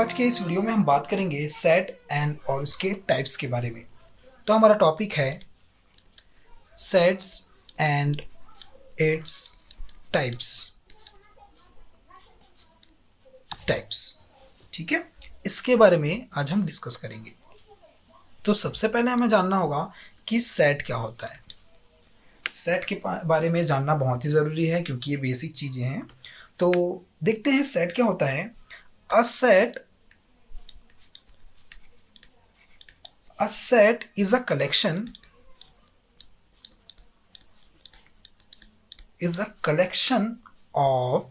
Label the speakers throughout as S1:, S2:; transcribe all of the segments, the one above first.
S1: आज के इस वीडियो में हम बात करेंगे सेट एंड और उसके टाइप्स के बारे में। तो हमारा टॉपिक है सेट्स एंड इट्स टाइप्स। ठीक है, इसके बारे में आज हम डिस्कस करेंगे। तो सबसे पहले हमें जानना होगा कि सेट क्या होता है। सेट के बारे में जानना बहुत ही ज़रूरी है क्योंकि ये बेसिक चीज़ें हैं। तो देखते हैं सेट क्या होता है। अ set is a collection of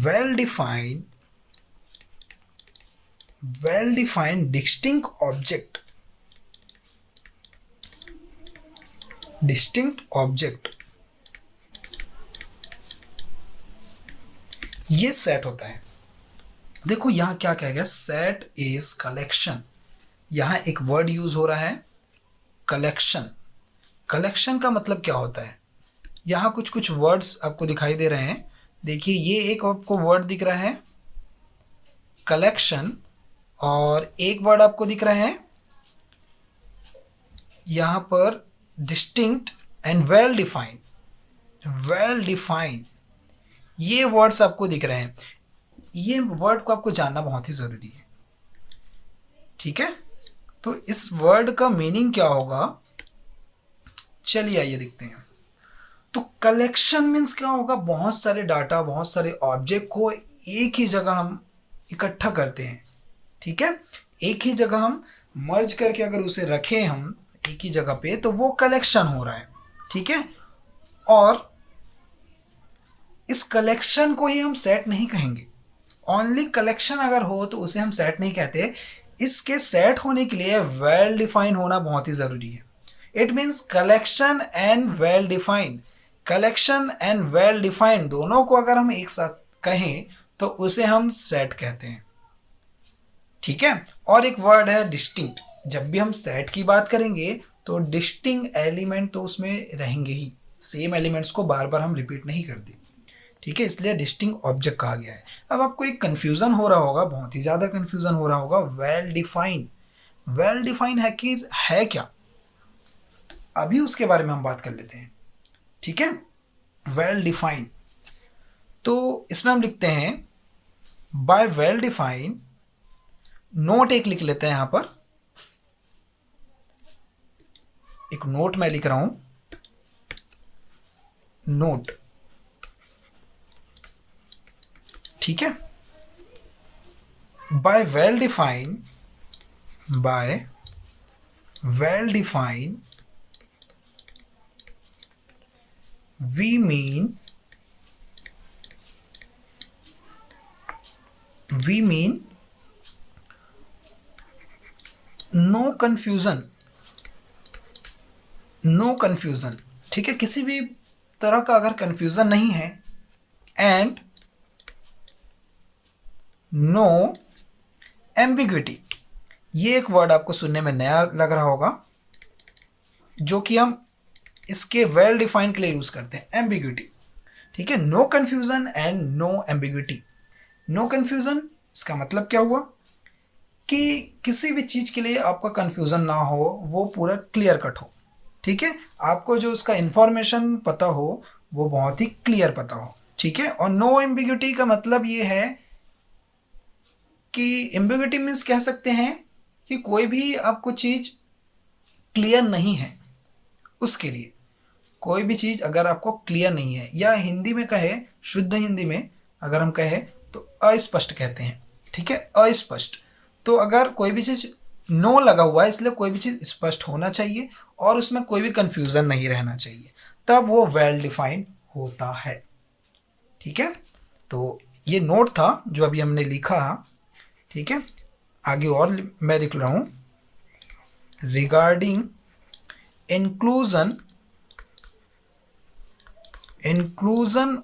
S1: well defined distinct object ये सेट होता है। देखो यहाँ क्या कहा गया, सेट इज कलेक्शन। यहाँ एक वर्ड यूज हो रहा है कलेक्शन। कलेक्शन का मतलब क्या होता है, यहाँ कुछ कुछ वर्ड्स आपको दिखाई दे रहे हैं। देखिए ये एक आपको वर्ड दिख रहा है कलेक्शन, और एक वर्ड आपको दिख रहा है यहाँ पर डिस्टिंक्ट एंड वेल डिफाइंड। ये वर्ड्स आपको दिख रहे हैं। ये वर्ड को आपको जानना बहुत ही ज़रूरी है। ठीक है, तो इस वर्ड का मीनिंग क्या होगा, चलिए आइए देखते हैं। तो कलेक्शन मीन्स क्या होगा, बहुत सारे डाटा, बहुत सारे ऑब्जेक्ट को एक ही जगह हम इकट्ठा करते हैं। ठीक है, एक ही जगह हम मर्ज करके अगर उसे रखें हम एक ही जगह पे, तो वो कलेक्शन हो रहा है। ठीक है, और इस कलेक्शन को ही हम सेट नहीं कहेंगे। ओनली कलेक्शन अगर हो तो उसे हम सेट नहीं कहते। इसके सेट होने के लिए वेल डिफाइंड होना बहुत ही ज़रूरी है। It means collection and well defined दोनों को अगर हम एक साथ कहें तो उसे हम सेट कहते हैं। ठीक है, और एक वर्ड है डिस्टिंक्ट। जब भी हम सेट की बात करेंगे तो डिस्टिंक्ट एलिमेंट तो उसमें रहेंगे ही, सेम एलिमेंट्स को बार बार हम रिपीट नहीं करते। ठीक है, इसलिए डिस्टिंक्ट ऑब्जेक्ट कहा गया है। अब आपको एक कंफ्यूजन हो रहा होगा, बहुत ही ज़्यादा कंफ्यूजन हो रहा होगा, वेल डिफाइन है कि है क्या। अभी उसके बारे में हम बात कर लेते हैं। ठीक है, वेल डिफाइन, तो इसमें हम लिखते हैं बाय वेल डिफाइन। नोट एक लिख लेते हैं, यहां पर एक नोट मैं लिख रहा हूं, नोट। ठीक है, by well define we mean no confusion. ठीक है, किसी भी तरह का अगर कंफ्यूजन नहीं है, एंड नो एम्बिग्विटी। ये एक वर्ड आपको सुनने में नया लग रहा होगा, जो कि हम इसके वेल डिफाइंड के लिए यूज करते हैं, एम्बिग्विटी। ठीक है, no confusion and no ambiguity. No confusion इसका मतलब क्या हुआ कि किसी भी चीज के लिए आपका कंफ्यूजन ना हो, वो पूरा क्लियर कट हो। ठीक है, आपको जो उसका इंफॉर्मेशन पता हो वो बहुत ही क्लियर पता हो। ठीक है, और नो एम्बिग्विटी का मतलब ये है कि एम्बिग्विटी मीन्स कह सकते हैं कि कोई भी आपको चीज क्लियर नहीं है, उसके लिए कोई भी चीज अगर आपको क्लियर नहीं है, या हिंदी में कहे, शुद्ध हिंदी में अगर हम कहे तो अस्पष्ट कहते हैं। ठीक है, अस्पष्ट। तो अगर कोई भी चीज नो लगा हुआ है, इसलिए कोई भी चीज स्पष्ट होना चाहिए और उसमें कोई भी कंफ्यूजन नहीं रहना चाहिए, तब वो वेल डिफाइंड होता है। ठीक है, तो ये नोट था जो अभी हमने लिखा। ठीक है, आगे और मैं लिख रहा हूं, रिगार्डिंग इंक्लूजन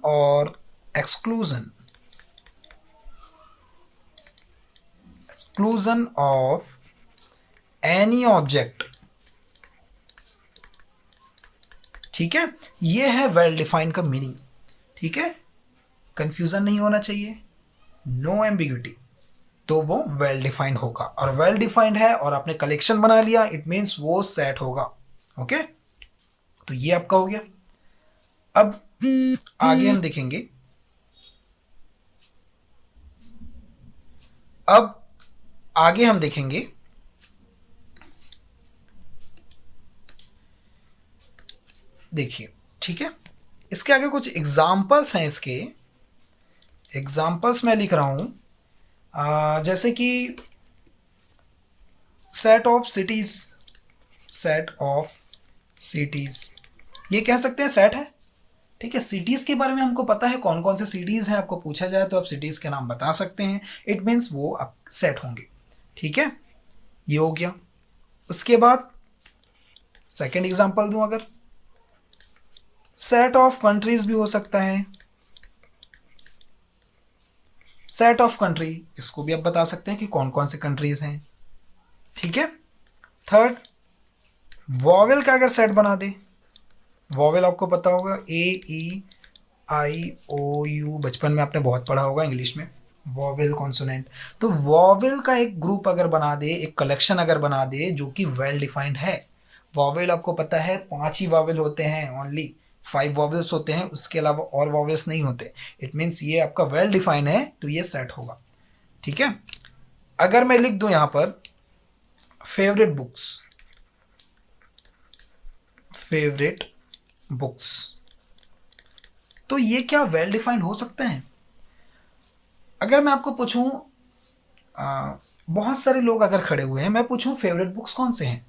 S1: और एक्सक्लूजन ऑफ एनी ऑब्जेक्ट। ठीक है, ये है वेल डिफाइंड का मीनिंग। ठीक है, कंफ्यूजन नहीं होना चाहिए, नो एम्बिग्यूटी, तो वो वेल डिफाइंड होगा। और वेल डिफाइंड है और आपने कलेक्शन बना लिया, इट मीन्स वो सेट होगा। ओके, तो ये आपका हो गया। अब आगे हम देखेंगे, अब आगे हम देखेंगे देखिए, ठीक है, इसके आगे कुछ एग्जाम्पल्स हैं। इसके एग्जाम्पल्स मैं लिख रहा हूं, जैसे कि set of cities, set of cities, ये कह सकते हैं सेट है। ठीक है, सिटीज के बारे में हमको पता है कौन कौन से सिटीज हैं, आपको पूछा जाए तो आप सिटीज के नाम बता सकते हैं, इट मीन्स वो आप सेट होंगे। ठीक है, ये हो गया। उसके बाद सेकेंड एग्जाम्पल दूं, अगर सेट ऑफ कंट्रीज भी हो सकता है, सेट ऑफ कंट्री, इसको भी आप बता सकते हैं कि कौन कौन से कंट्रीज हैं। ठीक है, थर्ड वॉवेल का अगर सेट बना दे, वॉवेल आपको पता होगा AEIOU, बचपन में आपने बहुत पढ़ा होगा इंग्लिश में, वॉवेल कॉन्सोनेंट। तो वॉवेल का एक ग्रुप अगर बना दे, एक कलेक्शन अगर बना दे जो कि वेल डिफाइंड है। वॉवेल आपको पता है 5 ही वॉवेल होते हैं, ओनली 5 वॉवेल्स होते हैं, उसके अलावा और वॉवेल्स नहीं होते। इट मीन्स ये आपका वेल डिफाइंड है, तो ये सेट होगा। ठीक है, अगर मैं लिख दूं यहां पर फेवरेट बुक्स, फेवरेट बुक्स, तो ये क्या वेल डिफाइंड हो सकते हैं? अगर मैं आपको पूछूं, बहुत सारे लोग अगर खड़े हुए हैं, मैं पूछूं फेवरेट बुक्स कौन से हैं,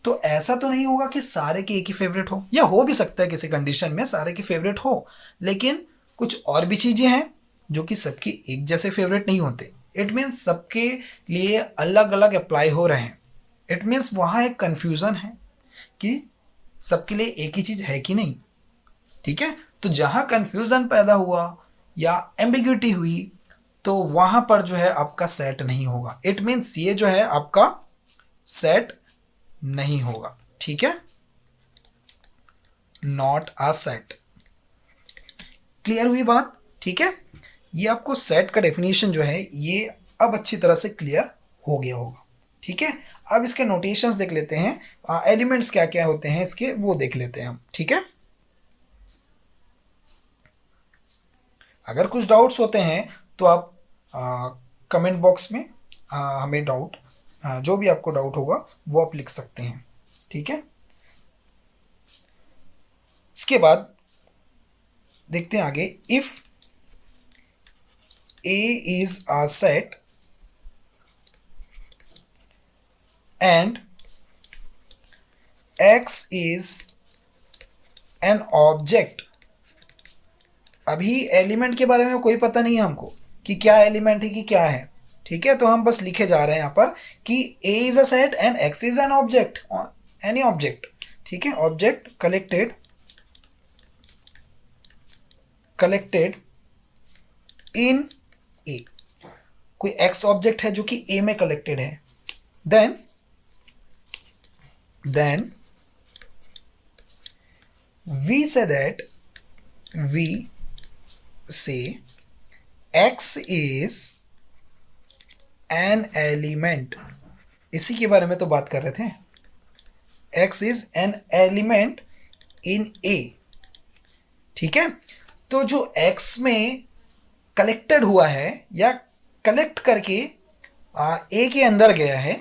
S1: तो ऐसा तो नहीं होगा कि सारे के एक ही फेवरेट हो, या हो भी सकता है किसी कंडीशन में सारे के फेवरेट हो, लेकिन कुछ और भी चीजें हैं जो कि सबकी एक जैसे फेवरेट नहीं होते। इट मीन्स सबके लिए अलग अलग अप्लाई हो रहे हैं। इट मीन्स वहाँ एक कन्फ्यूज़न है कि सबके लिए एक ही चीज़ है कि नहीं। ठीक है, तो जहाँ कन्फ्यूज़न पैदा हुआ या एम्बिग्यूटी हुई, तो वहाँ पर जो है आपका सेट नहीं होगा। इट मीन्स ये जो है आपका सेट नहीं होगा। ठीक है, नॉट अ सेट। क्लियर हुई बात? ठीक है, ये आपको सेट का डेफिनेशन जो है ये अब अच्छी तरह से क्लियर हो गया होगा। ठीक है, अब इसके नोटेशंस देख लेते हैं, एलिमेंट्स क्या क्या होते हैं इसके वो देख लेते हैं हम। ठीक है, अगर कुछ डाउट्स होते हैं तो आप कमेंट बॉक्स में हमें डाउट, जो भी आपको डाउट होगा वो आप लिख सकते हैं। ठीक है, इसके बाद देखते हैं आगे, if A is a set and X is an object। अभी एलिमेंट के बारे में कोई पता नहीं है हमको कि क्या एलिमेंट है कि क्या है। ठीक है, तो हम बस लिखे जा रहे हैं यहाँ पर कि A is a set and X is an object, any object। ठीक है, ऑब्जेक्ट कलेक्टेड इन A, कोई X ऑब्जेक्ट है जो कि A में कलेक्टेड है, then we say X is an element। इसी के बारे में तो बात कर रहे थे, X is an element in A। ठीक है, तो जो X में कलेक्टेड हुआ है या कलेक्ट करके ए के अंदर गया है,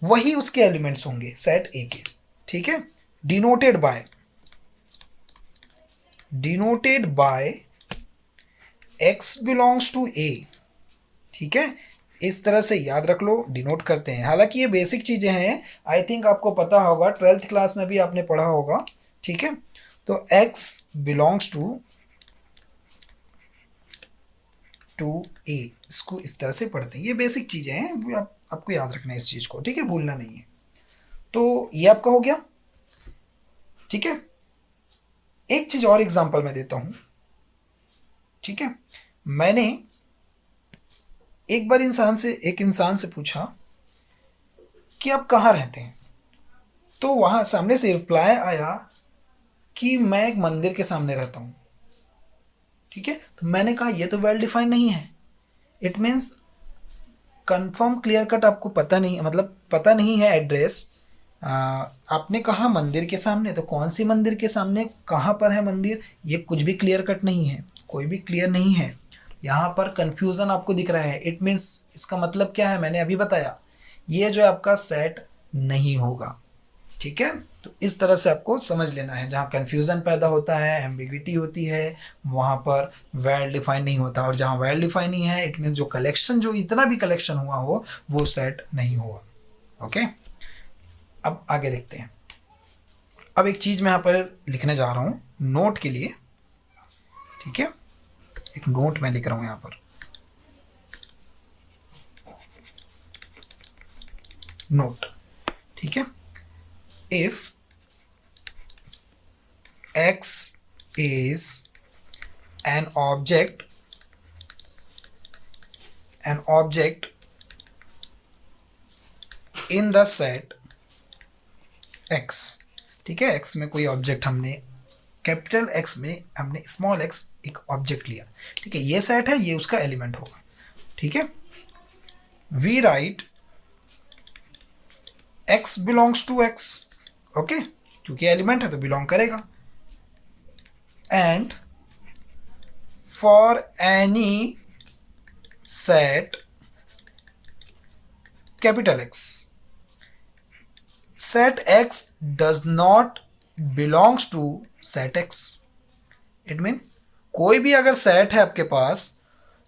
S1: वही उसके एलिमेंट्स होंगे सेट ए के। ठीक है, denoted by X belongs to A. ठीक है, इस तरह से याद रख लो, डिनोट करते हैं। हालांकि ये बेसिक चीज़ें हैं, आई थिंक आपको पता होगा, 12th क्लास में भी आपने पढ़ा होगा। ठीक है, तो एक्स बिलोंग्स टू ए, इसको इस तरह से पढ़ते हैं। ये बेसिक चीज़ें हैं, वो आपको याद रखना है इस चीज़ को। ठीक है, भूलना नहीं है। तो ये आपका हो गया। ठीक है, एक चीज़ और एग्जांपल मैं देता हूँ। ठीक है, मैंने एक बार एक इंसान से पूछा कि आप कहाँ रहते हैं, तो वहाँ सामने से रिप्लाई आया कि मैं एक मंदिर के सामने रहता हूँ। ठीक है, तो मैंने कहा ये तो वेल डिफाइंड नहीं है, it means confirm clear cut आपको पता नहीं, मतलब पता नहीं है एड्रेस। आपने कहा मंदिर के सामने, तो कौन सी मंदिर के सामने, कहाँ पर है मंदिर, ये कुछ भी क्लियर कट नहीं है, कोई भी क्लियर नहीं है। यहाँ पर कंफ्यूजन आपको दिख रहा है, इट मीन्स इसका मतलब क्या है, मैंने अभी बताया, ये जो है आपका सेट नहीं होगा। ठीक है, तो इस तरह से आपको समझ लेना है, जहाँ कंफ्यूजन पैदा होता है, एम्बिग्विटी होती है, वहाँ पर वेल डिफाइन नहीं होता, और जहाँ वेल डिफाइन नहीं है इट मीन्स जो कलेक्शन, जो इतना भी कलेक्शन हुआ हो वो सेट नहीं हुआ। ओके, अब आगे देखते हैं। अब एक चीज़ मैं यहाँ पर लिखने जा रहा हूँ नोट के लिए। ठीक है, एक नोट मैं लिख रहा हूँ यहाँ पर, नोट। ठीक है, if x is an object in the set x। ठीक है, x में कोई ऑब्जेक्ट, हमने कैपिटल x में हमने स्मॉल x एक ऑब्जेक्ट लिया। ठीक है, ये सेट है, ये उसका एलिमेंट होगा। ठीक है, we write x belongs to x। Okay, क्योंकि एलिमेंट है तो बिलोंग करेगा। And for any set capital X, set X does not belongs to set X। It means कोई भी अगर सेट है आपके पास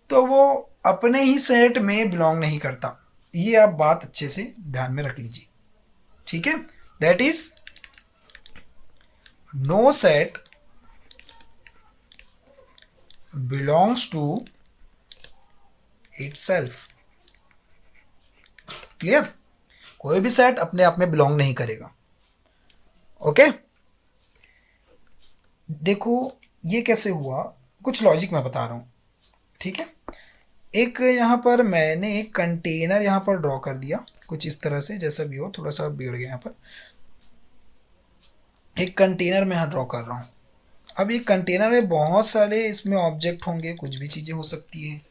S1: तो वो अपने ही सेट में बिलोंग नहीं करता। ये आप बात अच्छे से ध्यान में रख लीजिए। ठीक है, that is no set belongs to itself. Clear, कोई भी सेट अपने आप में बिलोंग नहीं करेगा। ओके, देखो ये कैसे हुआ, कुछ लॉजिक मैं बता रहा हूं। ठीक है, एक यहाँ पर मैंने एक कंटेनर यहाँ पर ड्रॉ कर दिया, कुछ इस तरह से, जैसा भी हो, थोड़ा सा बिगड़ गया। यहाँ पर एक कंटेनर मैं यहाँ ड्रॉ कर रहा हूँ। अब ये कंटेनर में बहुत सारे इसमें ऑब्जेक्ट होंगे, कुछ भी चीज़ें हो सकती हैं।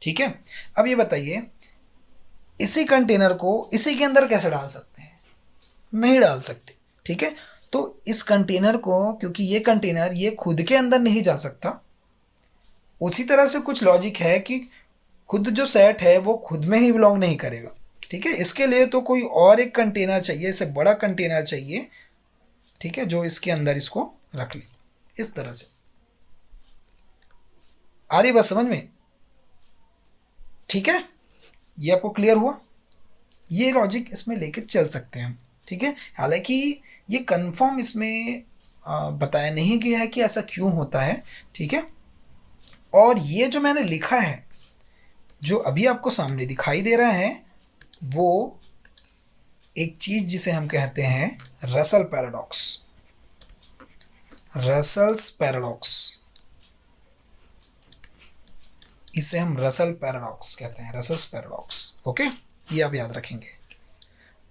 S1: ठीक है, अब ये बताइए इसी कंटेनर को इसी के अंदर कैसे डाल सकते हैं, नहीं डाल सकते। ठीक है, तो इस कंटेनर को, क्योंकि ये कंटेनर ये खुद के अंदर नहीं जा सकता, उसी तरह से कुछ लॉजिक है कि खुद जो सेट है वो खुद में ही बिलोंग नहीं करेगा। ठीक है, इसके लिए तो कोई और एक कंटेनर चाहिए, इससे बड़ा कंटेनर चाहिए। ठीक है, जो इसके अंदर इसको रख ले, इस तरह से। आ रही बात समझ में? ठीक है, ये आपको क्लियर हुआ? ये लॉजिक इसमें लेके चल सकते हैं हम। ठीक है, हालांकि ये कंफर्म इसमें बताया नहीं गया है कि ऐसा क्यों होता है। ठीक है, और ये जो मैंने लिखा है, जो अभी आपको सामने दिखाई दे रहा है, वो एक चीज जिसे हम कहते हैं रसल पैराडॉक्स। रसल्स पैराडॉक्स, इसे हम रसल पैराडॉक्स कहते हैं, रसल्स पैराडॉक्स। ओके, ये आप याद रखेंगे।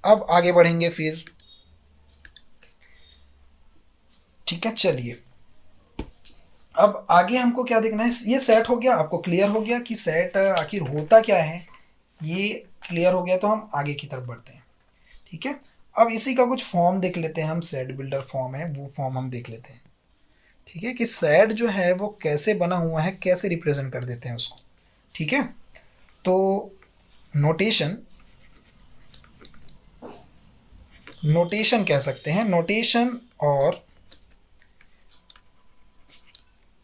S1: अब आगे बढ़ेंगे फिर। ठीक है, चलिए अब आगे हमको क्या देखना है। ये सेट हो गया, आपको क्लियर हो गया कि सेट आखिर होता क्या है, ये क्लियर हो गया, तो हम आगे की तरफ बढ़ते हैं। ठीक है, अब इसी का कुछ फॉर्म देख लेते हैं हम, सेट बिल्डर फॉर्म है वो फॉर्म हम देख लेते हैं। ठीक है, कि सेट जो है वो कैसे बना हुआ है, कैसे रिप्रेजेंट कर देते हैं उसको। ठीक है, तो नोटेशन कह सकते हैं, नोटेशन और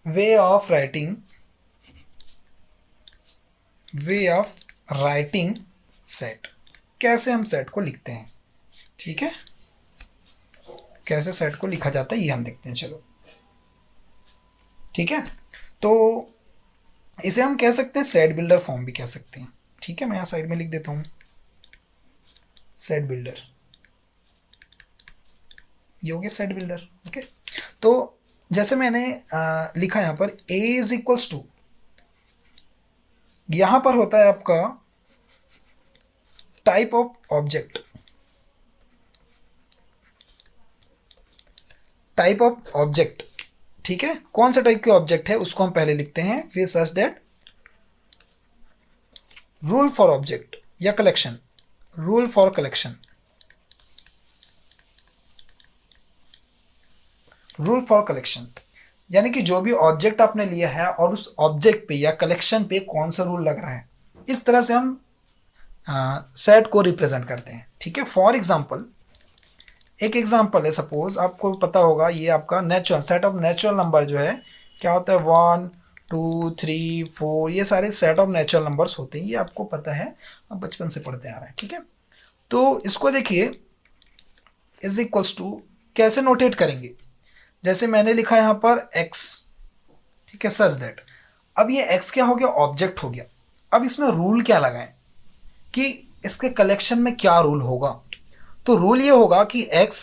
S1: वे ऑफ राइटिंग सेट, कैसे हम सेट को लिखते हैं। ठीक है, कैसे सेट को लिखा जाता है ये हम देखते हैं। चलो ठीक है, तो इसे हम कह सकते हैं सेट बिल्डर फॉर्म भी कह सकते हैं। ठीक है, मैं यहाँ साइड में लिख देता हूँ सेट बिल्डर, ये हो गया सेट बिल्डर। ओके, तो जैसे मैंने लिखा यहाँ पर a इज इक्वल्स टू, यहाँ पर होता है आपका type of object, type of object. ठीक है, कौन सा टाइप के ऑब्जेक्ट है उसको हम पहले लिखते हैं, फिर such that rule for object या collection, rule for collection, rule for collection यानी कि जो भी ऑब्जेक्ट आपने लिया है और उस ऑब्जेक्ट पे या कलेक्शन पे कौन सा रूल लग रहा है, इस तरह से हम सेट को रिप्रेजेंट करते हैं। ठीक है, फॉर एग्जाम्पल एक एग्जाम्पल है, सपोज आपको पता होगा ये आपका natural set of natural number जो है क्या होता है, 1 2 3 4, ये सारे सेट ऑफ नेचुरल नंबर्स होते हैं, ये आपको पता है, आप बचपन से पढ़ते आ रहे हैं। ठीक है, तो इसको देखिए इज इक्वल्स टू कैसे नोटेट करेंगे, जैसे मैंने लिखा यहाँ पर x, ठीक है, सच दैट, अब ये x क्या हो गया, ऑब्जेक्ट हो गया। अब इसमें रूल क्या लगाएं कि इसके कलेक्शन में क्या रूल होगा, तो रूल ये होगा कि x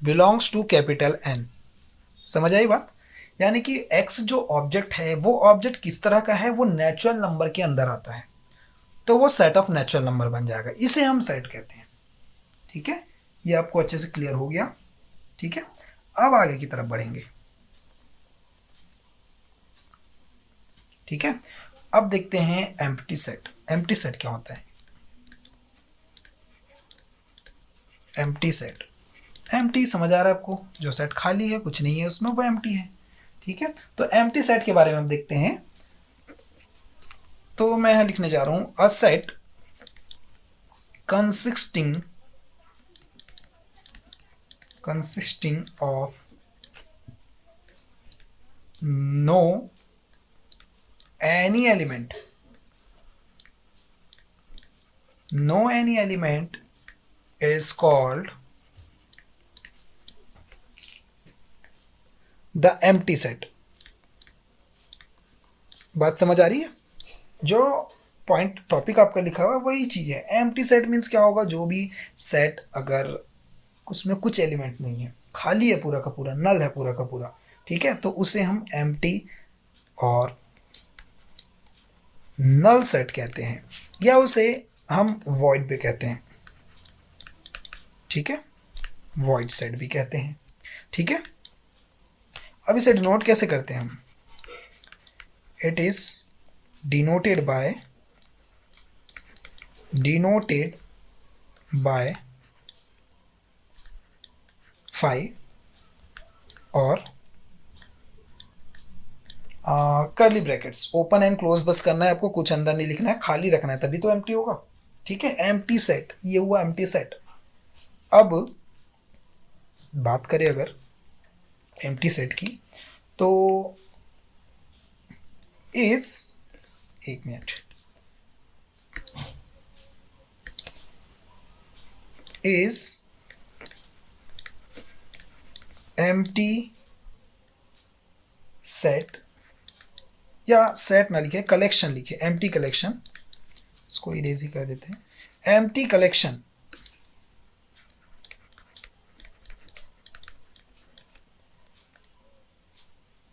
S1: belongs to capital N। समझ आई बात, यानी कि x जो ऑब्जेक्ट है वो ऑब्जेक्ट किस तरह का है, वो नेचुरल नंबर के अंदर आता है, तो वो सेट ऑफ नेचुरल नंबर बन जाएगा, इसे हम सेट कहते हैं। ठीक है, ये आपको अच्छे से क्लियर हो गया। ठीक है, अब आगे की तरफ बढ़ेंगे। ठीक है, अब देखते हैं एम्प्टी सेट। एम्प्टी सेट क्या होता है, एम्प्टी सेट, एम्प्टी समझ आ रहा है आपको, जो सेट खाली है, कुछ नहीं है उसमें, वो एम्प्टी है। ठीक है, तो एम्प्टी सेट के बारे में हम देखते हैं। तो मैं यहां लिखने जा रहा हूं, a set consisting of no any element is called the empty set। बात समझ आ रही है, जो पॉइंट टॉपिक आपका लिखा हुआ है वही चीज है। एम्प्टी सेट मीन्स क्या होगा, जो भी सेट अगर उसमें कुछ एलिमेंट नहीं है, खाली है, पूरा का पूरा नल है, पूरा का पूरा, ठीक है, तो उसे हम एम्प्टी और नल सेट कहते हैं, या उसे हम वॉइड भी कहते हैं। ठीक है, वॉइड सेट भी कहते हैं। ठीक है, अब इसे डिनोट कैसे करते हैं हम, इट इज डिनोटेड बाय 5 और curly brackets, open and close बस करना है आपको, कुछ अंदर नहीं लिखना है, खाली रखना है, तभी तो एम्प्टी होगा। ठीक है, एम्प्टी सेट, ये हुआ एम्प्टी सेट। अब बात करें अगर एम्प्टी सेट की, तो इज, एक मिनट, इज एम्प्टी सेट, या सेट ना लिखे, कलेक्शन लिखे, एम्प्टी कलेक्शन, इसको इरेज ही कर देते हैं। एम्प्टी कलेक्शन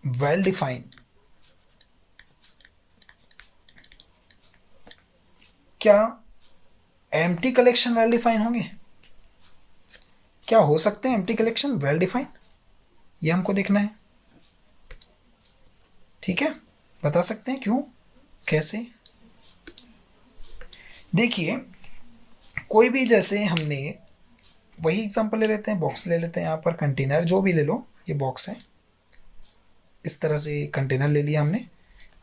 S1: वेल डिफाइंड, क्या एम्प्टी कलेक्शन वेल डिफाइन होंगे, क्या हो सकते हैं एम्प्टी कलेक्शन वेल डिफाइन, ये हमको देखना है। ठीक है, बता सकते हैं क्यों, कैसे। देखिए कोई भी, जैसे हमने वही एग्जांपल ले लेते हैं, बॉक्स ले लेते हैं, यहाँ पर कंटेनर जो भी ले लो, ये बॉक्स है, इस तरह से कंटेनर ले लिया हमने।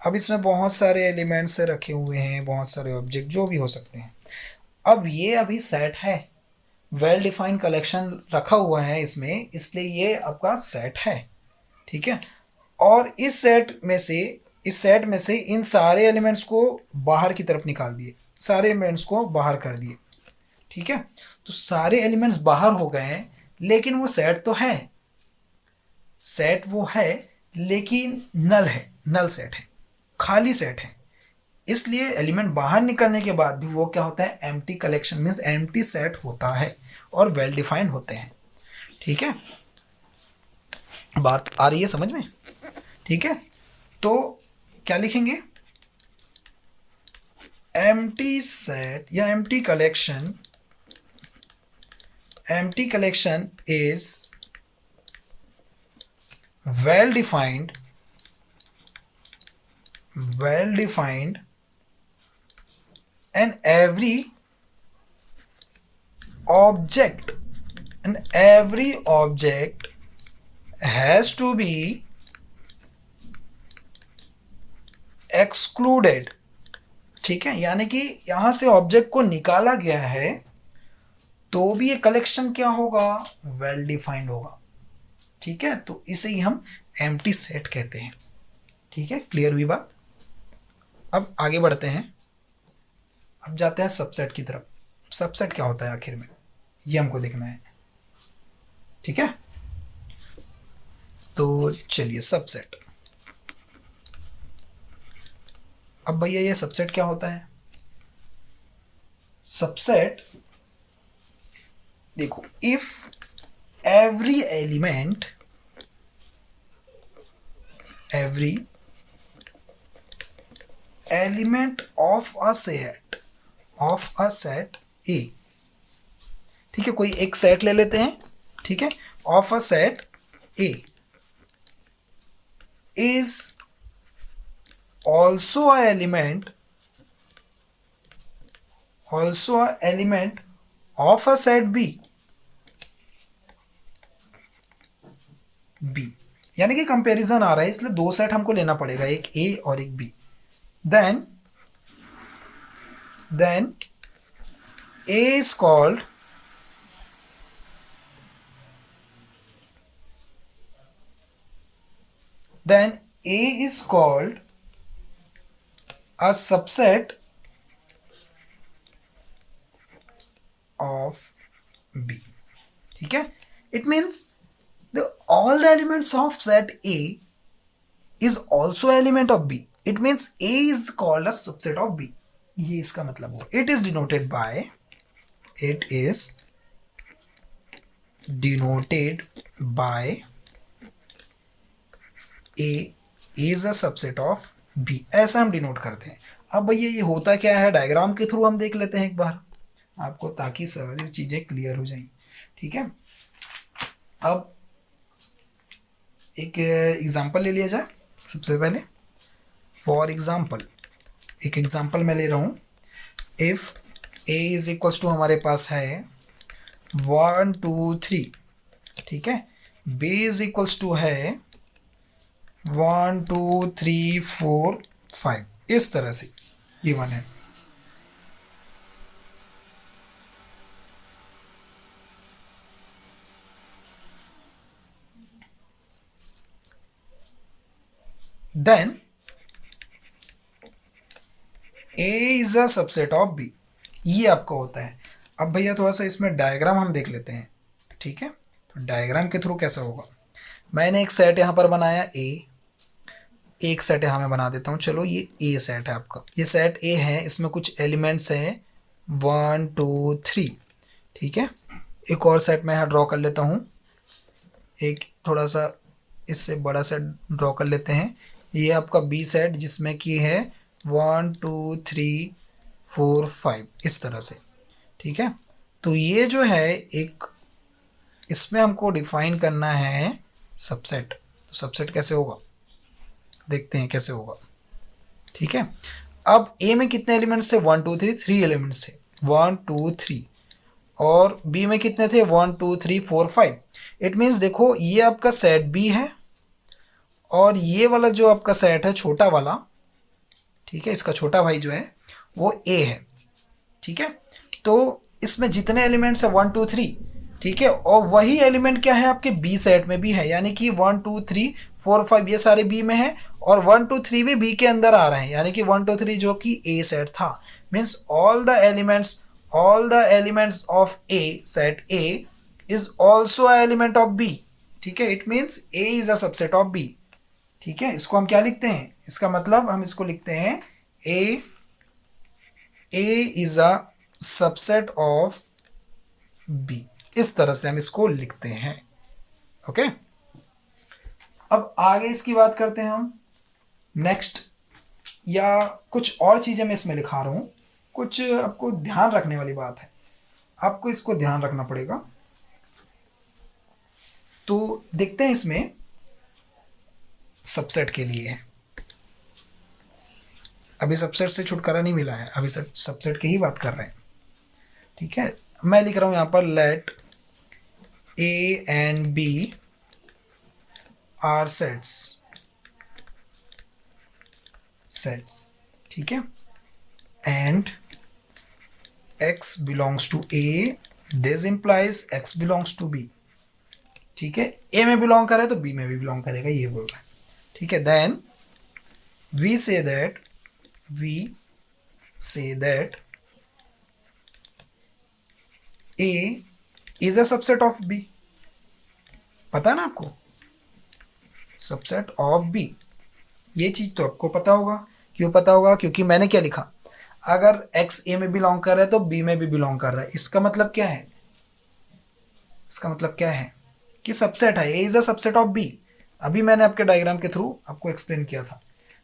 S1: अब इसमें बहुत सारे एलिमेंट्स रखे हुए हैं, बहुत सारे ऑब्जेक्ट जो भी हो सकते हैं। अब ये अभी सेट है, वेल डिफाइंड कलेक्शन रखा हुआ है इसमें, इसलिए ये आपका सेट है। ठीक है, और इस सेट में से इन सारे एलिमेंट्स को बाहर की तरफ निकाल दिए, सारे एलिमेंट्स को बाहर कर दिए। ठीक है, तो सारे एलिमेंट्स बाहर हो गए हैं, लेकिन वो सेट तो है, सेट वो है, लेकिन नल है, नल सेट है, खाली सेट है, इसलिए एलिमेंट बाहर निकलने के बाद भी वो क्या होता है, empty collection means empty set होता है और वेल डिफाइंड होते हैं। ठीक है, बात आ रही है समझ में। ठीक है, तो क्या लिखेंगे, एम्प्टी सेट या empty collection is well defined and object every object has to be excluded। ठीक है, यानी कि यहां से ऑब्जेक्ट को निकाला गया है तो भी ये कलेक्शन क्या होगा, वेल डिफाइंड होगा। ठीक है, तो इसे ही हम एम्प्टी सेट कहते हैं। ठीक है, क्लियर हुई बात। अब आगे बढ़ते हैं, अब जाते हैं सबसेट की तरफ। सबसेट क्या होता है आखिर में, ये हमको देखना है। ठीक है, तो चलिए सबसेट। अब भैया ये सबसेट क्या होता है। सबसेट देखो, if every element of a set A। ठीक है, कोई एक सेट ले लेते हैं। ठीक है, of a set A is also a element of a set B। यानी कि कंपैरिजन आ रहा है, इसलिए दो सेट हमको लेना पड़ेगा, एक A और एक B। Then A is called a subset of B। ठीक है, it means all the elements of set A is also element of B। it means A is called a subset of B। ये इसका मतलब हुआ। it is denoted by A is a subset of B, ऐसा हम denote करते हैं। अब भैया ये होता क्या है, डायग्राम के थ्रू हम देख लेते हैं एक बार आपको, ताकि सारी चीजें क्लियर हो जाएं। ठीक है, अब एक एग्जांपल ले लिया जाए। सबसे पहले फॉर एग्जांपल, एक एग्जांपल मैं ले रहा हूं। If A is equals to हमारे पास है 1 2 3। ठीक है, B इज इक्वल्स टू है 1 2 3 4 5, इस तरह से गिवन है। Then A is a subset of B, ये आपका होता है। अब भैया थोड़ा सा इसमें डायग्राम हम देख लेते हैं। ठीक है, तो डायग्राम के थ्रू कैसा होगा, मैंने एक सेट यहां पर बनाया A, एक सेट यहाँ मैं बना देता हूँ। चलो ये A सेट है आपका, ये सेट A है, इसमें कुछ एलिमेंट्स हैं 1 2 3। ठीक है, एक और सेट मैं यहाँ ड्रॉ कर लेता हूँ, एक थोड़ा सा इससे बड़ा सेट ड्रॉ कर लेते हैं। ये आपका B सेट जिसमें कि है 1 2 3 4 5, इस तरह से। ठीक है, तो ये जो है एक, इसमें हमको डिफाइन करना है सबसेट। तो सबसेट कैसे होगा, देखते हैं कैसे होगा। ठीक है, अब A में कितने एलिमेंट्स थे, 1 2 3, 3 एलिमेंट्स थे 1 2 3, और B में कितने थे 1 2 3 4 5। इट मीन्स देखो ये आपका सेट B है और ये वाला जो आपका सेट है छोटा वाला, ठीक है, इसका छोटा भाई जो है वो A है। ठीक है, तो इसमें जितने एलिमेंट्स है 1 2 3, ठीक है, और वही एलिमेंट क्या है आपके B सेट में भी है, यानी कि 1 2 3 4 5 ये सारे B में है, और 1 2 3 भी B के अंदर आ रहे हैं, यानी कि 1 2 3 जो कि A सेट था। Means all the elements of A set A is also a element of B। ठीक है, it means A is a subset of B। ठीक है, इसको हम क्या लिखते हैं, इसका मतलब हम इसको लिखते हैं A is a subset of B, इस तरह से हम इसको लिखते हैं। ओके, अब आगे इसकी बात करते हैं हम नेक्स्ट, या कुछ और चीजें मैं इसमें लिखा रहा हूं, कुछ आपको ध्यान रखने वाली बात है, आपको इसको ध्यान रखना पड़ेगा। तो देखते हैं इसमें सबसेट के लिए, अभी सबसेट से छुटकारा नहीं मिला है, अभी सबसेट की ही बात कर रहे हैं। ठीक है, मैं लिख रहा हूं यहां पर let A and B are sets. ठीक है, and x belongs to a, this implies x belongs to b। ठीक है, a में बिलोंग करे तो b में भी बिलोंग करेगा, ये बोल रहा है। ठीक है, then we say that A is a subset of B। पता है ना आपको, सबसेट ऑफ B, ये चीज तो आपको पता होगा। क्यों पता होगा? क्योंकि मैंने क्या लिखा, अगर x A में बिलोंग कर रहा है तो B में भी बिलोंग कर रहा है। इसका मतलब क्या है? इसका मतलब क्या है कि सबसेट है, A is a subset of B। अभी मैंने आपके डायग्राम के थ्रू आपको एक्सप्लेन किया था।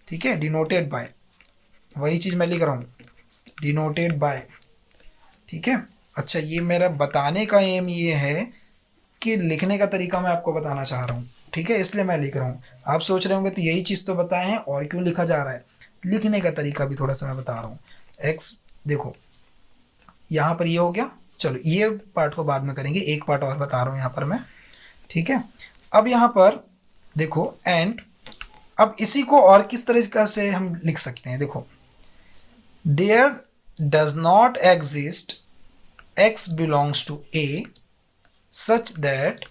S1: ठीक है, डिनोटेड बाय, वही चीज मैं लिख रहा हूं, डिनोटेड बाय। ठीक है, अच्छा, ये मेरा बताने का एम ये है कि लिखने का तरीका मैं आपको बताना चाह रहा हूँ। ठीक है, इसलिए मैं लिख रहा हूँ। आप सोच रहे होंगे तो यही चीज़ तो बताए हैं और क्यों लिखा जा रहा है, लिखने का तरीका भी थोड़ा सा मैं बता रहा हूँ। एक्स देखो यहाँ पर ये हो गया, चलो ये पार्ट को बाद में करेंगे, एक पार्ट और बता रहा हूँ यहाँ पर मैं। ठीक है, अब यहाँ पर देखो एंड, अब इसी को और किस तरीके से हम लिख सकते हैं, देखो there does not exist x belongs to A such that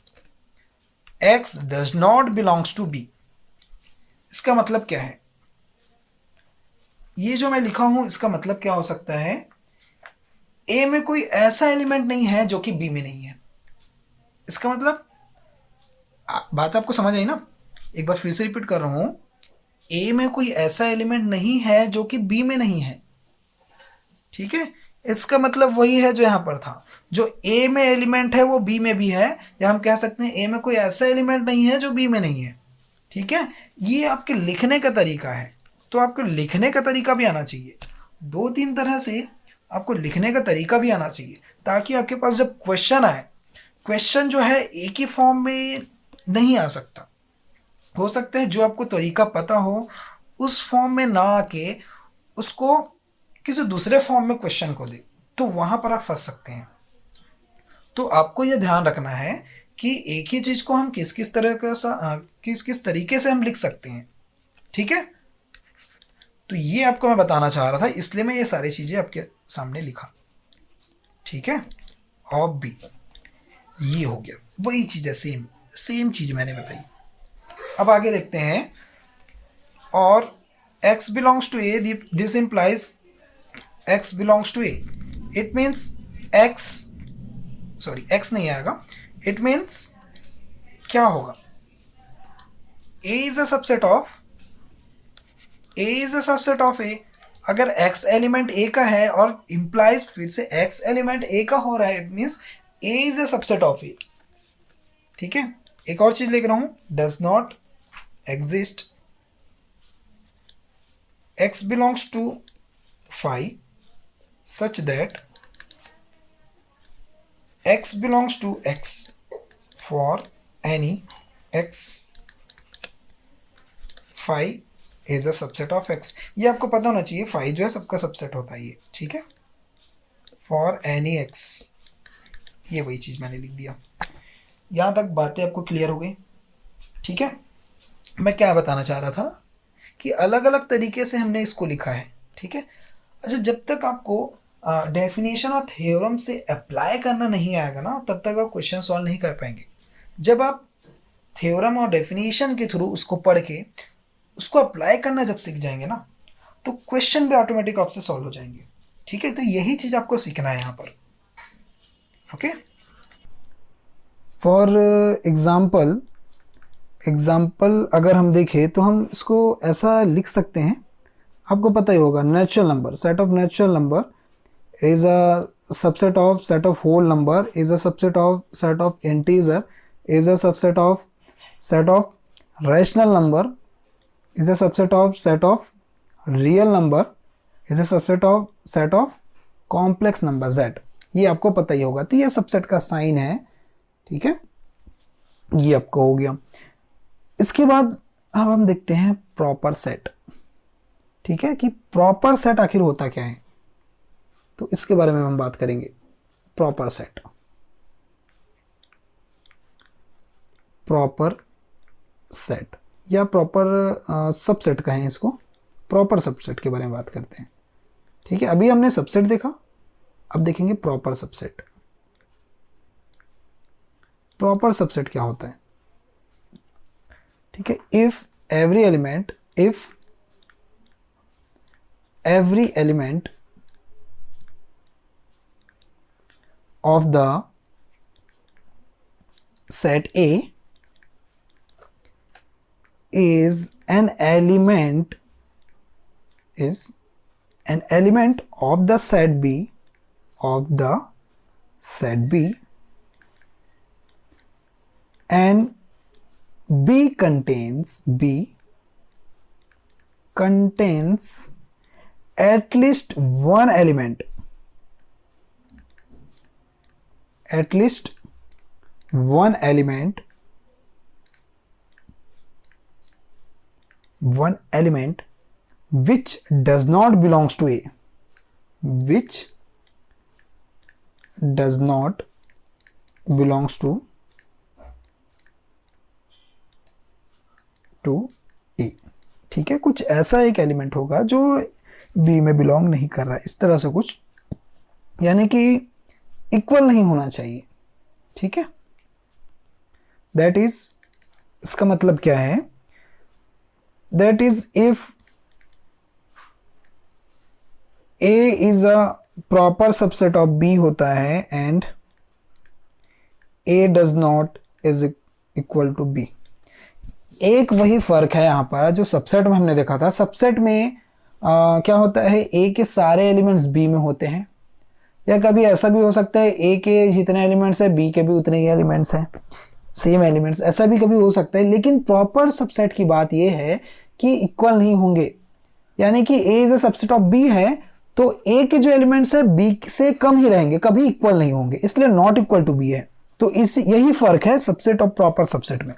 S1: x does not belongs to B। इसका मतलब क्या है? ये जो मैं लिखा हूं इसका मतलब क्या हो सकता है, A में कोई ऐसा एलिमेंट नहीं है जो कि B में नहीं है। इसका मतलब बात आपको समझ आई ना? एक बार फिर से रिपीट कर रहा हूं, A में कोई ऐसा एलिमेंट नहीं है जो कि B में नहीं है। ठीक है, इसका मतलब वही है जो यहां पर था, जो A में एलिमेंट है वो B में भी है, या हम कह सकते हैं A में कोई ऐसा एलिमेंट नहीं है जो B में नहीं है। ठीक है, ये आपके लिखने का तरीका है, तो आपको लिखने का तरीका भी आना चाहिए। दो तीन तरह से आपको लिखने का तरीका भी आना चाहिए, ताकि आपके पास जब क्वेश्चन आए, क्वेश्चन जो है एक ही फॉर्म में नहीं आ सकता। हो सकता है जो आपको तरीका पता हो उस फॉर्म में ना आके उसको किसी दूसरे फॉर्म में क्वेश्चन को दे, तो वहां पर आप फंस सकते हैं। तो आपको यह ध्यान रखना है कि एक ही चीज को हम किस किस तरह का किस किस तरीके से हम लिख सकते हैं। ठीक है, तो ये आपको मैं बताना चाह रहा था, इसलिए मैं ये सारी चीजें आपके सामने लिखा। ठीक है, ऑफ बी ये हो गया, वही चीज है, सेम चीज मैंने बताई। अब आगे देखते हैं, और x belongs to a, this implies x belongs to a। It means x नहीं आएगा, इट मीन्स क्या होगा, a is a subset of a। अगर x एलिमेंट a का है और इंप्लाइज फिर से x एलिमेंट a का हो रहा है, it means a is a subset of a। ठीक है, एक और चीज लिख रहा हूं, does not exist x belongs to phi such that x belongs to x for any x phi is a subset of x। ये आपको पता होना चाहिए, phi जो है सबका सबसेट होता है ये। ठीक है, for any x, ये वही चीज मैंने लिख दिया। यहां तक बातें आपको क्लियर हो गई? ठीक है, मैं क्या बताना चाह रहा था कि अलग अलग तरीके से हमने इसको लिखा है। ठीक है, अच्छा, जब तक आपको डेफिनेशन और थ्योरम से अप्लाई करना नहीं आएगा ना, तब तक आप क्वेश्चन सॉल्व नहीं कर पाएंगे। जब आप थ्योरम और डेफिनेशन के थ्रू उसको पढ़ के उसको अप्लाई करना जब सीख जाएंगे ना, तो क्वेश्चन भी ऑटोमेटिक आपसे सॉल्व हो जाएंगे। ठीक है, तो यही चीज आपको सीखना है यहाँ पर। ओके, फॉर एग्जाम्पल अगर हम देखें तो हम इसको ऐसा लिख सकते हैं, आपको पता ही होगा, natural number, set of natural number is a subset of set of whole number, is a subset of set of integer, is a subset of set of rational number, is a subset of set of real number, is a subset of set of complex number z। ये आपको पता ही होगा, तो ये subset का sign है। ठीक है, ये आपको हो गया। इसके बाद अब हम देखते हैं प्रॉपर सेट। ठीक है, कि प्रॉपर सेट आखिर होता क्या है, तो इसके बारे में हम बात करेंगे। प्रॉपर सेट, प्रॉपर सेट या प्रॉपर सबसेट कहें इसको, प्रॉपर सबसेट के बारे में बात करते हैं। ठीक है, अभी हमने सबसेट देखा, अब देखेंगे प्रॉपर सबसेट। प्रॉपर सबसेट क्या होता है? ठीक है, if every element of the set A is an element of the set B and B contains at least one element which does not belongs to A, A। ठीक है, कुछ ऐसा एक एलिमेंट होगा जो बी में बिलोंग नहीं कर रहा है, इस तरह से कुछ, यानी कि इक्वल नहीं होना चाहिए। ठीक है, दैट इज, इसका मतलब क्या है? That is if A is a proper subset of B होता है and A does not is equal to B। एक वही फर्क है यहाँ पर जो सबसेट में हमने देखा था। सबसेट में क्या होता है, A के सारे एलिमेंट्स B में होते हैं, या कभी ऐसा भी हो सकता है A के जितने एलिमेंट्स है B के भी उतने ही एलिमेंट्स हैं, सेम एलिमेंट्स, ऐसा भी कभी हो सकता है। लेकिन प्रॉपर सबसेट की बात यह है कि इक्वल नहीं होंगे, यानी कि A is a subset of B है तो A के जो एलिमेंट्स है B से कम ही रहेंगे, कभी इक्वल नहीं होंगे, इसलिए नॉट इक्वल टू B है। तो इस यही फर्क है सबसेट और प्रॉपर सबसेट में।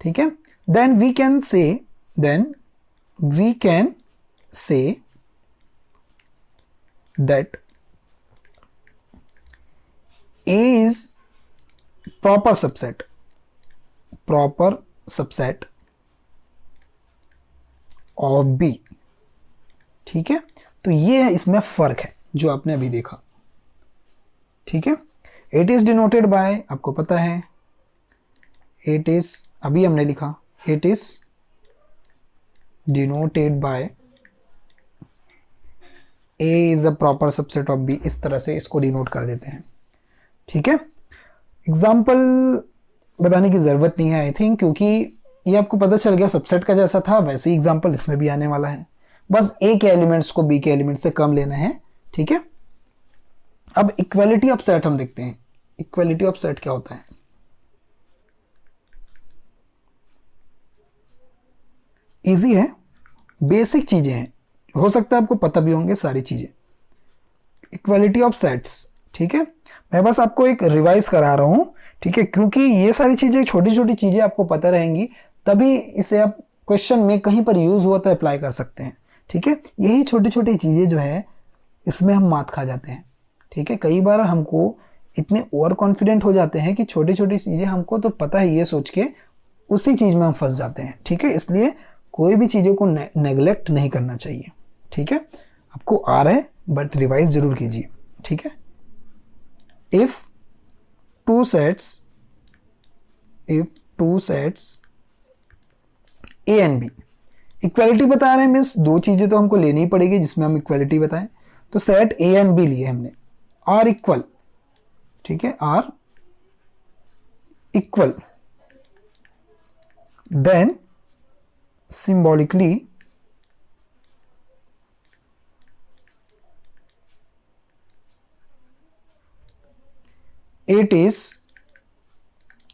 S1: ठीक है, then we can say that A is proper subset of B। ठीक है, तो ये है इसमें फर्क है जो आपने अभी देखा। ठीक है, इट इज डिनोटेड बाय, आपको पता है, इट इज, अभी हमने लिखा, it is denoted by A is a proper subset of B, इस तरह से इसको डिनोट कर देते हैं। ठीक है, एग्जाम्पल बताने की जरूरत नहीं है आई थिंक, क्योंकि ये आपको पता चल गया सबसेट का जैसा था वैसे ही एग्जाम्पल इसमें भी आने वाला है, बस A के एलिमेंट्स को B के एलिमेंट से कम लेना है। ठीक है, अब इक्वालिटी ऑफ सेट हम देखते हैं। इक्वालिटी ऑफ सेट क्या होता है? इजी है, बेसिक चीजें हैं, हो सकता है आपको पता भी होंगे सारी चीजें। इक्वालिटी ऑफ सेट्स, ठीक है, मैं बस आपको एक रिवाइज करा रहा हूं। ठीक है, क्योंकि ये सारी चीजें, छोटी छोटी चीजें आपको पता रहेंगी, तभी इसे आप क्वेश्चन में कहीं पर यूज हुआ तो अप्लाई कर सकते हैं। ठीक है, यही छोटी छोटी चीजें जो है इसमें हम मात खा जाते हैं। ठीक है, कई बार हमको इतने ओवर कॉन्फिडेंट हो जाते हैं कि छोटी छोटी चीजें हमको तो पता है ये सोच के उसी चीज में हम फंस जाते हैं। ठीक है, इसलिए कोई भी चीजों को नेग्लेक्ट नहीं करना चाहिए। ठीक है, आपको आ रहा है बट रिवाइज जरूर कीजिए। ठीक है, if two sets A and B, equality बता रहे हैं, मीन्स दो चीजें तो हमको लेनी ही पड़ेगी जिसमें हम इक्वालिटी बताएं। तो सेट ए एंड बी लिए हमने, आर इक्वल, ठीक है, are equal, then symbolically it is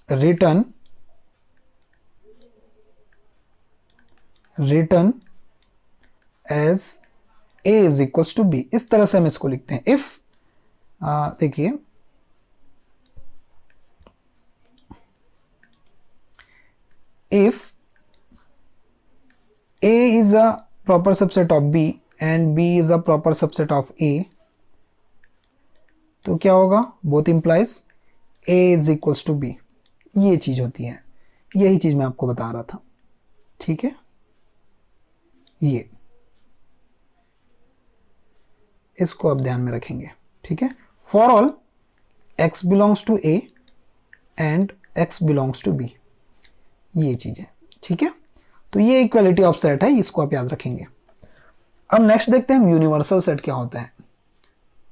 S1: written as A is equals to B। इस तरह से हम इसको लिखते हैं। इफ देखिए, if A is a proper subset of B and B is a proper subset of A, तो क्या होगा, both implies A is equals to B, ये चीज होती है, यही चीज मैं आपको बता रहा था, ठीक है। ये इसको आप ध्यान में रखेंगे, ठीक है। For all x belongs to A and x belongs to B, ये चीज है, ठीक है। तो ये इक्वालिटी ऑफ सेट है, इसको आप याद रखेंगे। अब नेक्स्ट देखते हैं हम यूनिवर्सल सेट क्या होता है।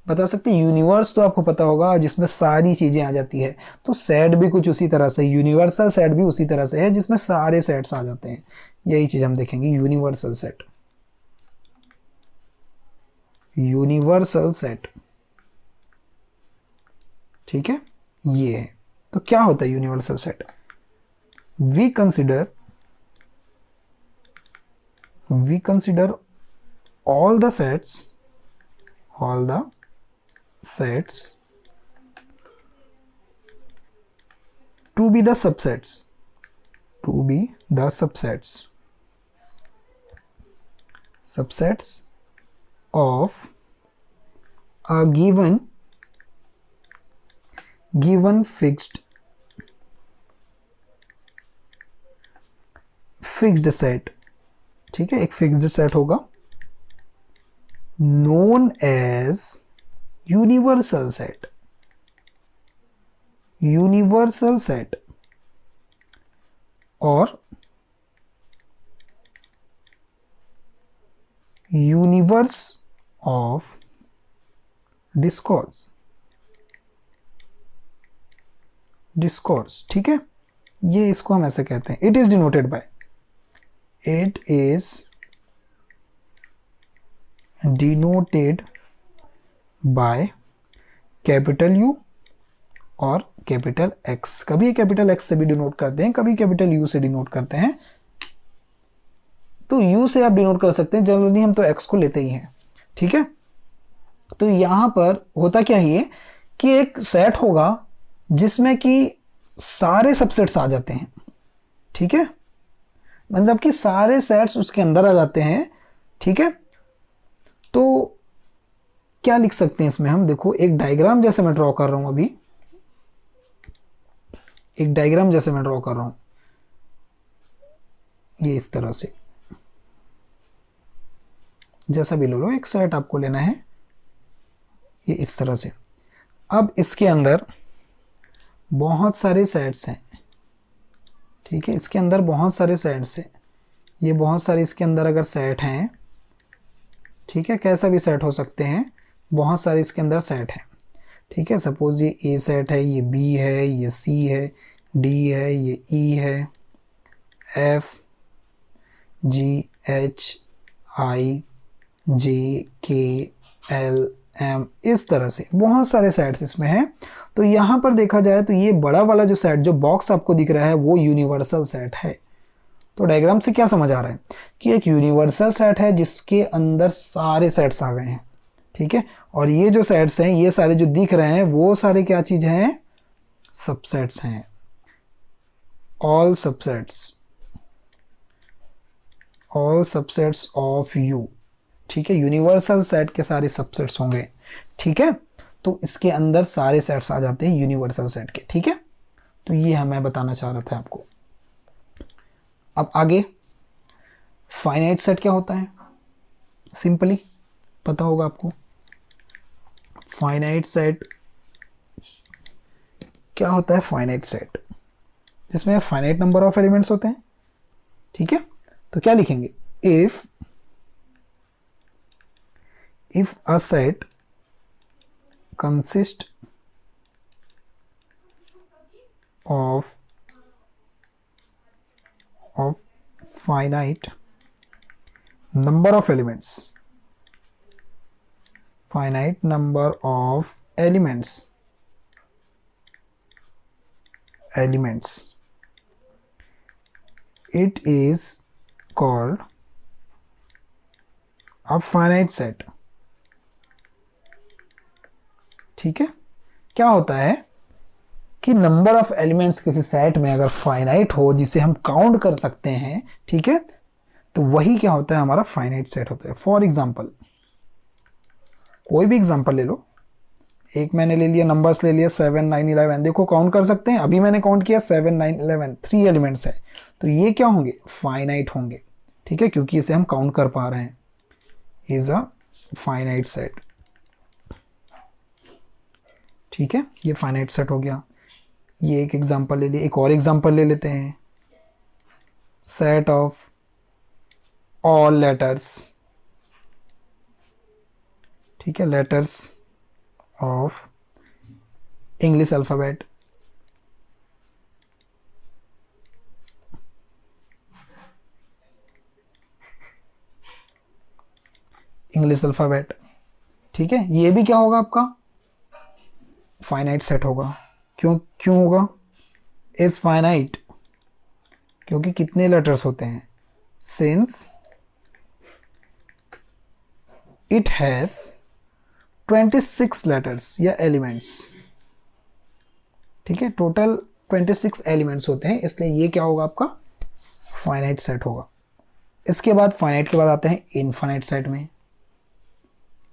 S1: बता सकते हैं, यूनिवर्स तो आपको पता होगा जिसमें सारी चीजें आ जाती है, तो सेट भी कुछ उसी तरह से, यूनिवर्सल सेट भी उसी तरह से है जिसमें सारे सेट्स आ जाते हैं, यही चीज हम देखेंगे, यूनिवर्सल सेट। यूनिवर्सल सेट, ठीक है, ये है। तो क्या होता है universal set? We consider all the sets to be the subsets of a given fixed set, ठीक है, एक फिक्स्ड सेट होगा known as universal set और universe of discourse, ठीक है। ये इसको हम ऐसे कहते हैं, it is denoted by capital U और कैपिटल X। कभी कैपिटल X से भी डिनोट करते हैं, कभी कैपिटल U से डिनोट करते हैं। तो U से आप डिनोट कर सकते हैं, जनरली हम तो X को लेते ही हैं, ठीक है। तो यहां पर होता क्या है कि एक सेट होगा जिसमें कि सारे सबसेट्स आ जाते हैं, ठीक है, मतलब कि सारे सेट्स उसके अंदर आ जाते हैं, ठीक है। तो क्या लिख सकते हैं इसमें हम, देखो एक डायग्राम जैसे मैं ड्रॉ कर रहा हूं, अभी एक डायग्राम जैसे मैं ड्रॉ कर रहा हूं, ये इस तरह से, जैसा भी लो, एक सेट आपको लेना है, ये इस तरह से। अब इसके अंदर बहुत सारे सेट्स हैं, ठीक है, इसके अंदर बहुत सारे सेट्स हैं, ये बहुत सारे इसके अंदर अगर सेट हैं, ठीक है, कैसा भी सेट हो सकते हैं, बहुत सारे इसके अंदर सेट हैं, ठीक है। सपोज ये ए सेट है, ये बी है, ये सी है, डी है, ये ई है, एफ जी एच आई जे के एल एम, इस तरह से बहुत सारे सेट्स इसमें हैं। तो यहां पर देखा जाए तो ये बड़ा वाला जो सेट, जो बॉक्स आपको दिख रहा है, वो यूनिवर्सल सेट है। तो डायग्राम से क्या समझ आ रहा है कि एक यूनिवर्सल सेट है जिसके अंदर सारे सेट्स आ गए हैं, ठीक है। और ये जो सेट्स हैं, ये सारे जो दिख रहे हैं, वो सारे क्या चीज हैं, सबसेट्स हैं, ऑल सबसेट्स ऑफ यू, ठीक है। यूनिवर्सल सेट के सारे सबसेट्स होंगे, ठीक है। तो इसके अंदर सारे सेट्स आ जाते हैं यूनिवर्सल सेट के, ठीक है। तो ये मैं बताना चाह रहा था आपको। अब आगे फाइनाइट सेट क्या होता है, सिंपली पता होगा आपको। फाइनाइट सेट क्या होता है? फाइनाइट सेट जिसमें फाइनाइट नंबर ऑफ एलिमेंट्स होते हैं, ठीक है। तो क्या लिखेंगे, if a set consists of finite number of elements, it is called a finite set, ठीक है। क्या होता है कि नंबर ऑफ एलिमेंट्स किसी सेट में अगर फाइनाइट हो, जिसे हम काउंट कर सकते हैं, ठीक है, तो वही क्या होता है, हमारा फाइनाइट सेट होता है। फॉर एग्जाम्पल, कोई भी एग्जाम्पल ले लो, एक मैंने ले लिया, नंबर्स ले लिया 7 9 11, देखो काउंट कर सकते हैं, अभी मैंने काउंट किया 7 9 11, 3 एलिमेंट्स है, तो ये क्या होंगे, फाइनाइट होंगे, ठीक है, क्योंकि इसे हम काउंट कर पा रहे हैं, इज अ फाइनाइट सेट, ठीक है, ये फाइनाइट सेट हो गया। ये एक एग्जांपल ले लिए, एक और एग्जांपल ले लेते हैं, सेट ऑफ ऑल लेटर्स, ठीक है, letters of English alphabet, English alphabet, ठीक है, ये भी क्या होगा आपका, फाइनाइट सेट होगा। क्यों होगा, इज फाइनाइट, क्योंकि कितने लेटर्स होते हैं, सिंस इट हैज 26 लेटर्स या एलिमेंट्स, ठीक है, टोटल 26 एलिमेंट्स होते हैं, इसलिए ये क्या होगा आपका, फाइनाइट सेट होगा। इसके बाद फाइनाइट के बाद आते हैं इनफाइनाइट सेट में।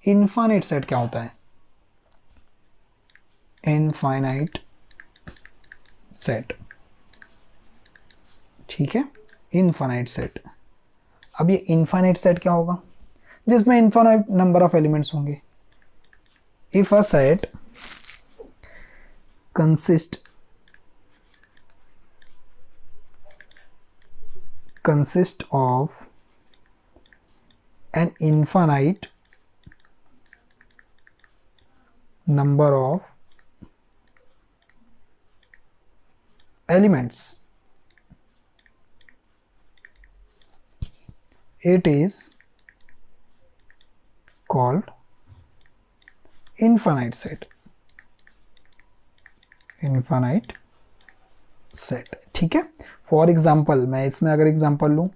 S1: इनफाइनाइट सेट क्या होता है, इनफाइनाइट सेट, ठीक है, इनफाइनाइट सेट। अब ये इनफाइनाइट सेट क्या होगा, जिसमें इनफाइनाइट नंबर ऑफ एलिमेंट्स होंगे। If a set consist of an infinite number of elements, it is called infinite set, infinite set, ठीक है। फॉर एग्जाम्पल, मैं इसमें अगर एग्जाम्पल लूं,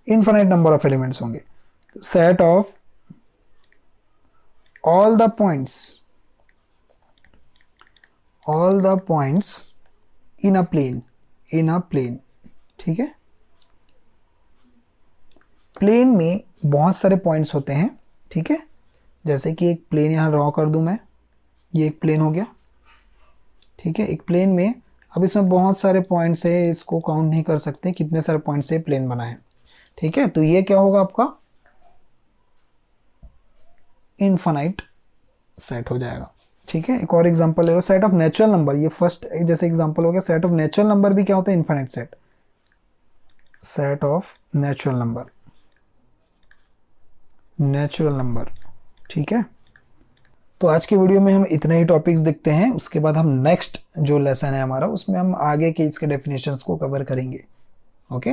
S1: इनफाइनाइट नंबर ऑफ एलिमेंट्स होंगे, set of all the points in a plane, ठीक है, plane में बहुत सारे पॉइंट्स होते हैं, ठीक है, जैसे कि एक प्लेन यहां ड्रॉ कर दूं मैं, ये एक प्लेन हो गया, ठीक है, एक प्लेन में, अब इसमें बहुत सारे पॉइंट्स है, इसको काउंट नहीं कर सकते कितने सारे पॉइंट्स से प्लेन बना है, ठीक है, तो ये क्या होगा आपका, इनफाइनाइट सेट हो जाएगा, ठीक है। एक और एग्जांपल ले लो, सेट ऑफ नेचुरल नंबर, ये फर्स्ट जैसे एग्जांपल हो गया, सेट ऑफ नेचुरल नंबर भी क्या होता है, infinite set, set of natural number, ठीक है। तो आज की वीडियो में हम इतने ही टॉपिक्स देखते हैं, उसके बाद हम नेक्स्ट जो लेसन है हमारा, उसमें हम आगे के इसके डेफिनेशंस को कवर करेंगे, ओके।